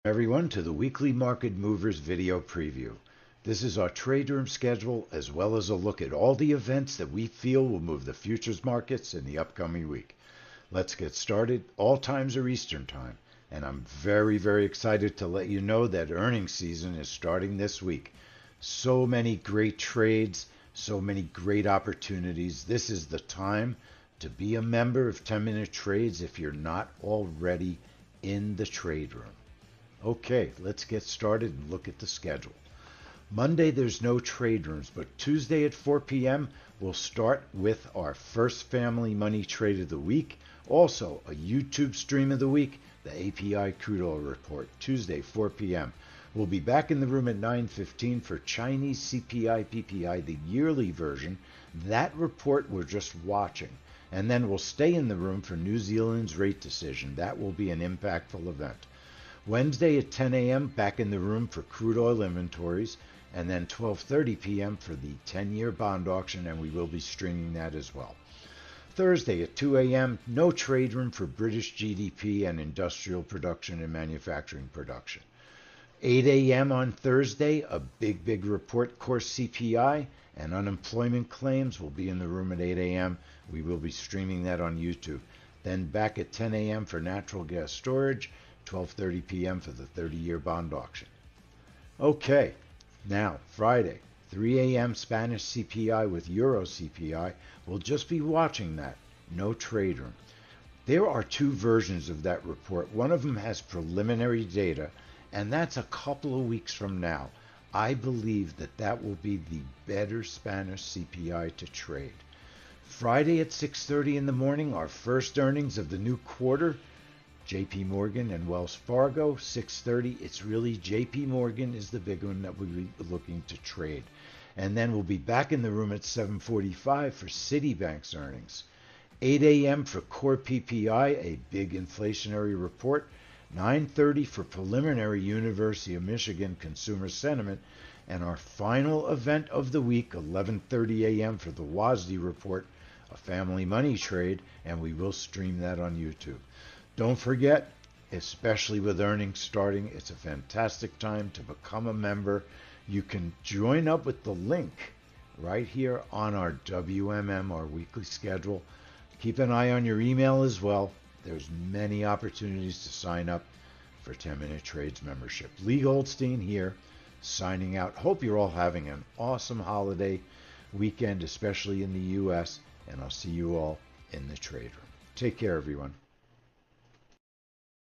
Everyone to the weekly market movers video preview. This is our trade room schedule as well as a look at all the events that we feel will move the futures markets in the upcoming week. Let's get started. All times are Eastern time, and I'm very excited to let you know that earnings season is starting this week. So many great trades, so many great opportunities. This is the time to be a member of 10-minute trades if you're not already in the trade room. Okay, let's get started and look at the schedule. Monday, there's no trade rooms, but Tuesday at 4 p.m., we'll start with our first family money trade of the week. Also, a YouTube stream of the week, the API crude oil report, Tuesday, 4 p.m. We'll be back in the room at 9:15 for Chinese CPI PPI, the yearly version. That report we're just watching. And then we'll stay in the room for New Zealand's rate decision. That will be an impactful event. Wednesday at 10 a.m., back in the room for crude oil inventories, and then 12:30 p.m. for the 10-year bond auction, and we will be streaming that as well. Thursday at 2 a.m., no trade room for British GDP and industrial production and manufacturing production. 8 a.m. on Thursday, a big report, core CPI and unemployment claims will be in the room at 8 a.m. We will be streaming that on YouTube. Then back at 10 a.m. for natural gas storage, 12:30 p.m. for the 30-year bond auction. Okay, now Friday, 3 a.m. Spanish CPI with Euro CPI. We'll just be watching that. No trade room. There are two versions of that report. One of them has preliminary data, and that's a couple of weeks from now. I believe that that will be the better Spanish CPI to trade. Friday at 6:30 in the morning, our first earnings of the new quarter. JP Morgan and Wells Fargo, 6:30. It's really JP Morgan is the big one that we'll be looking to trade. And then we'll be back in the room at 7:45 for Citibank's earnings. 8 a.m. for core PPI, a big inflationary report. 9:30 for preliminary University of Michigan consumer sentiment. And our final event of the week, 11:30 a.m. for the WASDE report, a family money trade, and we will stream that on YouTube. Don't forget, especially with earnings starting, it's a fantastic time to become a member. You can join up with the link right here on our WMM, our weekly schedule. Keep an eye on your email as well. There's many opportunities to sign up for 10-minute trades membership. Leigh Goldstein here, signing out. Hope you're all having an awesome holiday weekend, especially in the U.S., and I'll see you all in the trade room. Take care, everyone.